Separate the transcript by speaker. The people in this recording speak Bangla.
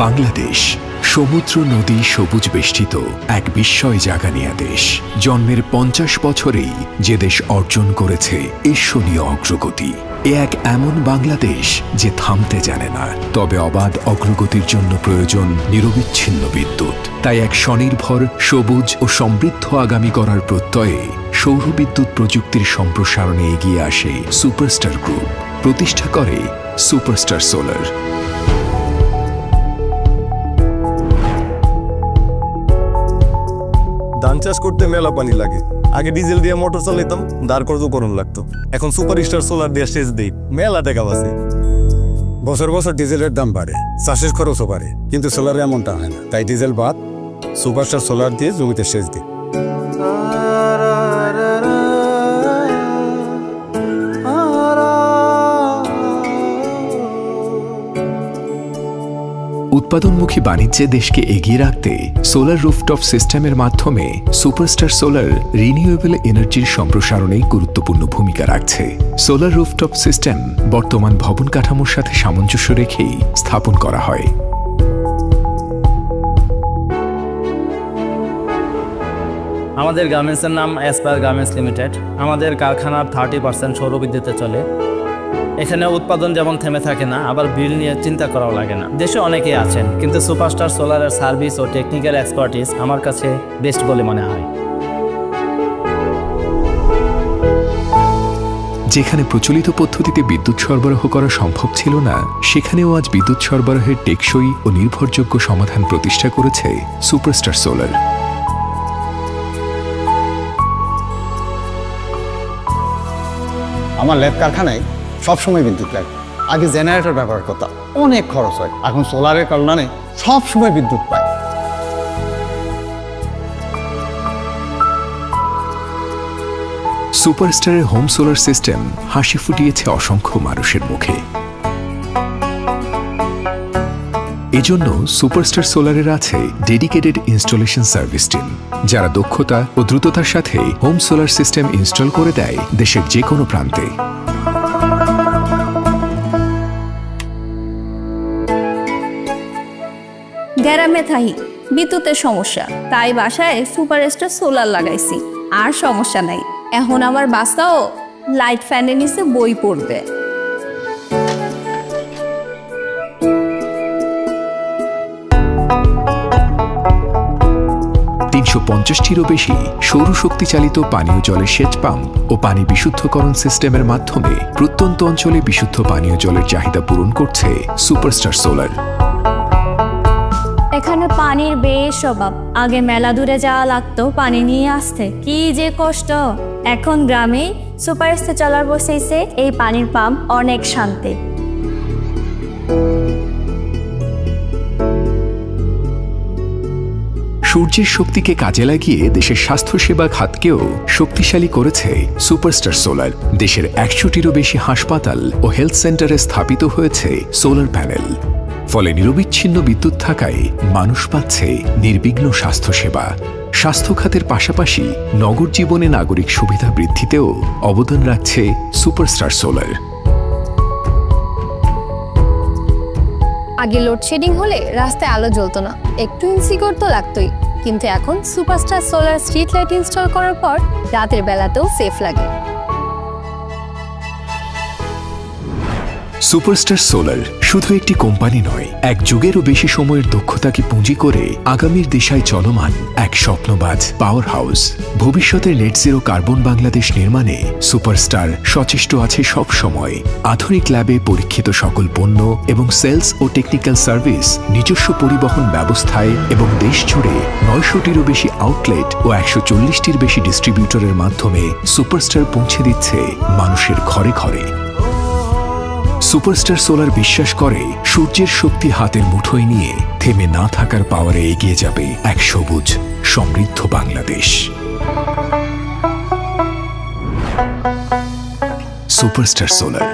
Speaker 1: বাংলাদেশ সমুদ্র নদী সবুজ বেষ্টিত এক বিস্ময় জাগানিয়া দেশ। জন্মের 50 বছরেই যে দেশ অর্জন করেছে ঈর্ষণীয় অগ্রগতি। এ এক এমন বাংলাদেশ যে থামতে জানে না, তবে অবাধ অগ্রগতির জন্য প্রয়োজন নিরবিচ্ছিন্ন বিদ্যুৎ। তাই এক স্বনির্ভর, সবুজ ও সমৃদ্ধ আগামী গড়ার প্রত্যয়ে সৌরবিদ্যুৎ প্রযুক্তির সম্প্রসারণে এগিয়ে আসে সুপারস্টার গ্রুপ। প্রতিষ্ঠা করে সুপারস্টার সোলার।
Speaker 2: ধান চাষ করতে মেলা পানি লাগে। আগে ডিজেল দিয়ে মোটর চালাইতাম, দাঁড় করতে করুন লাগতো। এখন সুপারস্টার সোলার দিয়ে সেচ দিই, মেলা টাকা বাঁচে।
Speaker 3: বছর বছর ডিজেলের দাম বাড়ে, চাষের খরচও বাড়ে, কিন্তু সোলারে এমনটা হয় না। তাই ডিজেল বাদ, সুপারস্টার সোলার দিয়ে জমিতে সেচ দিই।
Speaker 1: উৎপাদনমুখী বাণিজ্যে দেশকে এগিয়ে রাখতে সোলার রুফটপ সিস্টেমের মাধ্যমে সুপারস্টার সোলার রিনিউয়েবল এনার্জির সম্প্রসারণে গুরুত্বপূর্ণ ভূমিকা রাখছে। সোলার রুফটপ সিস্টেম বর্তমান ভবন কাঠামোর সাথে সামঞ্জস্য রেখেই স্থাপন করা হয়।
Speaker 4: আমাদের গার্মেন্টসের নাম অ্যাসপায়ার গার্মেন্টস লিমিটেড। আমাদের কারখানার 30% সৌরবিদ্যুতে চলে। এখানে উৎপাদন যেমন থেমে থাকে না, আবার বিল নিয়ে চিন্তা করাও লাগে না। দেশে অনেকেই আছেন, কিন্তু সুপারস্টার সোলারের সার্ভিস ও টেকনিক্যাল এক্সপার্টিস আমার কাছে বেস্ট বলে মনে হয়।
Speaker 1: যেখানে প্রচলিত পদ্ধতিতে বিদ্যুৎ সরবরাহ করা সম্ভব ছিল না, সেখানেও আজ বিদ্যুৎ সরবরাহের টেকসই ও নির্ভরযোগ্য সমাধান প্রতিষ্ঠা করেছে সুপারস্টার সোলার।
Speaker 3: আমার ল্যাব কারখানায় সবসময় বিদ্যুৎ লাগে। আগে জেনারেটর ব্যবহার করতাম, অনেক খরচ হয়। এখন সোলারের কারণে সবসময় বিদ্যুৎ পাই।
Speaker 1: সুপারস্টারের হোম সোলার সিস্টেম হাসি ফুটিয়েছে অসংখ্য মানুষের মুখে। এজন্য সুপারস্টার সোলারের আছে ডেডিকেটেড ইনস্টলেশন সার্ভিস টিম, যারা দক্ষতা ও দ্রুততার সাথে হোম সোলার সিস্টেম ইনস্টল করে দেয় দেশের যে কোনো প্রান্তে।
Speaker 5: গ্রামে থাকি, বিদ্যুতের সমস্যা, তাই বাসায় সুপারস্টার সোলার লাগাইছি। আর সমস্যা নাই, এখন আমার বাসাও লাইট ফ্যানের নিচে বই পড়বে।
Speaker 1: 350টিরও বেশি সৌরশক্তি চালিত পানীয় জলের সেচ পাম্প ও পানি বিশুদ্ধকরণ সিস্টেমের মাধ্যমে প্রত্যন্ত অঞ্চলে বিশুদ্ধ পানীয় জলের চাহিদা পূরণ করছে সুপারস্টার সোলার।
Speaker 5: এখানে পানির বেশ অভাব। আগে মেলা দূরে যাওয়া লাগতো পানি নিয়ে আসতে, কি যে কষ্ট। এখন গ্রামে সুপারস্টার সোলার বসেছে, এই পানির পাম্প অনেক শান্তি।
Speaker 1: সূর্যের শক্তিকে কাজে লাগিয়ে দেশের স্বাস্থ্যসেবা খাতকেও শক্তিশালী করেছে সুপারস্টার সোলার। দেশের 100টিরও বেশি হাসপাতাল ও হেলথ সেন্টারে স্থাপিত হয়েছে সোলার প্যানেল। ফলে নিরবিচ্ছিন্ন বিদ্যুৎ থাকায় মানুষ পাচ্ছে নির্বিঘ্ন স্বাস্থ্যসেবা। স্বাস্থ্য খাতের পাশাপাশি নগর জীবনে নাগরিক সুবিধা বৃদ্ধিতেও অবদান রাখছে সুপারস্টার সোলার।
Speaker 6: আগে লোডশেডিং হলে রাস্তায় আলো জ্বলতো না, একটু ইনসিকিউর তো লাগতোই। কিন্তু এখন superstar solar street light install করার পর রাতের বেলাতেও সেফ লাগে।
Speaker 1: সুপারস্টার সোলার শুধু একটি কোম্পানি নয়, এক যুগেরও বেশি সময়ের দক্ষতাকে পুঁজি করে আগামীর দিশায় চলমান এক স্বপ্নবাজ পাওয়ার হাউস। ভবিষ্যতের নেট জিরো কার্বন বাংলাদেশ নির্মাণে সুপারস্টার সচেষ্ট আছে সব সময়। আধুনিক ল্যাবে পরীক্ষিত সকল পণ্য এবং সেলস ও টেকনিক্যাল সার্ভিস, নিজস্ব পরিবহন ব্যবস্থায় এবং দেশ জুড়ে 900টিরও বেশি আউটলেট ও 140টির বেশি ডিস্ট্রিবিউটরের মাধ্যমে সুপারস্টার পৌঁছে দিচ্ছে মানুষের ঘরে ঘরে। সুপারস্টার সোলার বিশ্বাস করে সূর্যের শক্তি হাতের মুঠোয় নিয়ে থেমে না থাকার পাওয়ারে এগিয়ে যাবে এক সবুজ সমৃদ্ধ বাংলাদেশ। Superstar solar.